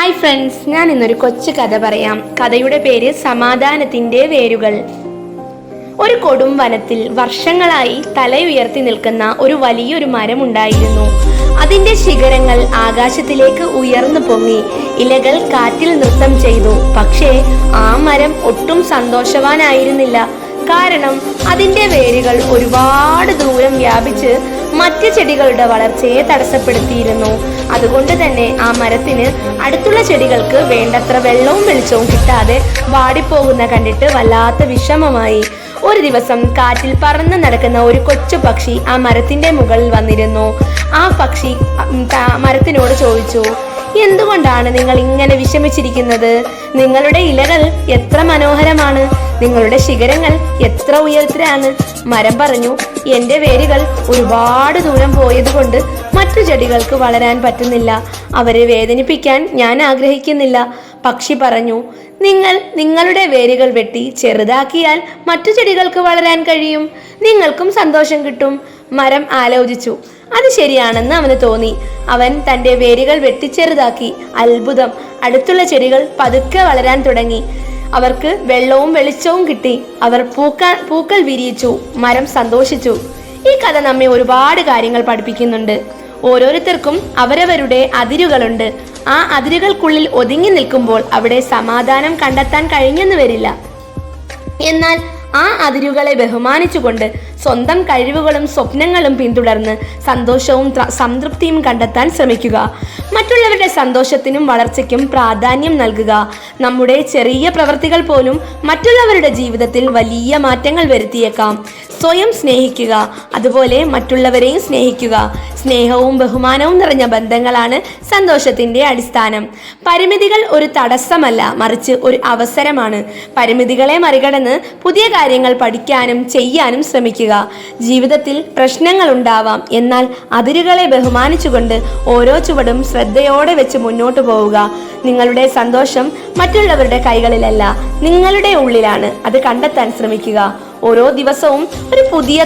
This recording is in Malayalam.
ഹായ് ഫ്രണ്ട്സ്, ഞാൻ ഇന്നൊരു കൊച്ചു കഥ പറയാം. കഥയുടെ പേര് സമാധാനത്തിന്റെ വേരുകൾ. ഒരു കൊടും വനത്തിൽ വർഷങ്ങളായി തലയുയർത്തി നിൽക്കുന്ന ഒരു വലിയൊരു മരമുണ്ടായിരുന്നു. അതിന്റെ ശിഖരങ്ങൾ ആകാശത്തിലേക്ക് ഉയർന്നു പൊങ്ങി, ഇലകൾ കാറ്റിൽ നൃത്തം ചെയ്തു. പക്ഷേ ആ മരം ഒട്ടും സന്തോഷവാനായിരുന്നില്ല. കാരണം അതിന്റെ വേരുകൾ ഒരുപാട് ദൂരം വ്യാപിച്ച് മറ്റ് ചെടികളുടെ വളർച്ചയെ തടസ്സപ്പെടുത്തിയിരുന്നു. അതുകൊണ്ട് തന്നെ ആ മരത്തിന് അടുത്തുള്ള ചെടികൾക്ക് വേണ്ടത്ര വെള്ളവും വെളിച്ചവും കിട്ടാതെ വാടിപ്പോകുന്ന കണ്ടിട്ട് വല്ലാത്ത വിഷമമായി. ഒരു ദിവസം കാറ്റിൽ പറന്ന് നടക്കുന്ന ഒരു കൊച്ചു പക്ഷി ആ മരത്തിന്റെ മുകളിൽ വന്നിരുന്നു. ആ പക്ഷി മരത്തിനോട് ചോദിച്ചു, എന്തുകൊണ്ടാണ് നിങ്ങൾ ഇങ്ങനെ വിഷമിച്ചിരിക്കുന്നത്? നിങ്ങളുടെ ഇലകൾ എത്ര മനോഹരമാണ്, നിങ്ങളുടെ ശിഖരങ്ങൾ എത്ര ഉയരത്തിലാണ്. മരം പറഞ്ഞു, എന്റെ വേരുകൾ ഒരുപാട് ദൂരം പോയതുകൊണ്ട് മറ്റു ചെടികൾക്ക് വളരാൻ പറ്റുന്നില്ല. അവരെ വേദനിപ്പിക്കാൻ ഞാൻ ആഗ്രഹിക്കുന്നില്ല. പക്ഷി പറഞ്ഞു, നിങ്ങളുടെ വേരുകൾ വെട്ടി ചെറുതാക്കിയാൽ മറ്റു ചെടികൾക്ക് വളരാൻ കഴിയും, നിങ്ങൾക്കും സന്തോഷം കിട്ടും. മരം ആലോചിച്ചു. അത് ശരിയാണെന്ന് അവന് തോന്നി. അവൻ തന്റെ വേരുകൾ വെട്ടിച്ചെറുതാക്കി. അത്ഭുതം! അടുത്തുള്ള ചെടികൾ പതുക്കെ വളരാൻ തുടങ്ങി. അവർക്ക് വെള്ളവും വെളിച്ചവും കിട്ടി. അവർ പൂക്കൾ വിരിയിച്ചു. മരം സന്തോഷിച്ചു. ഈ കഥ നമ്മെ ഒരുപാട് കാര്യങ്ങൾ പഠിപ്പിക്കുന്നുണ്ട്. ഓരോരുത്തർക്കും അവരവരുടെ അതിരുകളുണ്ട്. ആ അതിരുകൾക്കുള്ളിൽ ഒതുങ്ങി നിൽക്കുമ്പോൾ അവിടെ സമാധാനം കണ്ടെത്താൻ കഴിഞ്ഞെന്ന് വരില്ല. എന്നാൽ ആ അതിരുകളെ ബഹുമാനിച്ചുകൊണ്ട് സ്വന്തം കഴിവുകളും സ്വപ്നങ്ങളും പിന്തുടർന്ന് സന്തോഷവും സംതൃപ്തിയും കണ്ടെത്താൻ ശ്രമിക്കുക. മറ്റുള്ളവരുടെ സന്തോഷത്തിനും വളർച്ചയ്ക്കും പ്രാധാന്യം നൽകുക. നമ്മുടെ ചെറിയ പ്രവൃത്തികൾ പോലും മറ്റുള്ളവരുടെ ജീവിതത്തിൽ വലിയ മാറ്റങ്ങൾ വരുത്തിയേക്കാം. സ്വയം സ്നേഹിക്കുക, അതുപോലെ മറ്റുള്ളവരെയും സ്നേഹിക്കുക. സ്നേഹവും ബഹുമാനവും നിറഞ്ഞ ബന്ധങ്ങളാണ് സന്തോഷത്തിന്റെ അടിസ്ഥാനം. പരിമിതികൾ ഒരു തടസ്സമല്ല, മറിച്ച് ഒരു അവസരമാണ്. പരിമിതികളെ മറികടന്ന് പുതിയ കാര്യങ്ങൾ പഠിക്കാനും ചെയ്യാനും ശ്രമിക്കുക. ജീവിതത്തിൽ പ്രശ്നങ്ങൾ ഉണ്ടാവാം, എന്നാൽ അതിരുകളെ ബഹുമാനിച്ചുകൊണ്ട് ഓരോ ചുവടും ശ്രദ്ധയോടെ വെച്ച് മുന്നോട്ട് പോവുക. നിങ്ങളുടെ സന്തോഷം മറ്റുള്ളവരുടെ കൈകളിലല്ല, നിങ്ങളുടെ ഉള്ളിലാണ്. അത് കണ്ടെത്താൻ ശ്രമിക്കുക. ഓരോ ദിവസവും ഒരു പുതിയ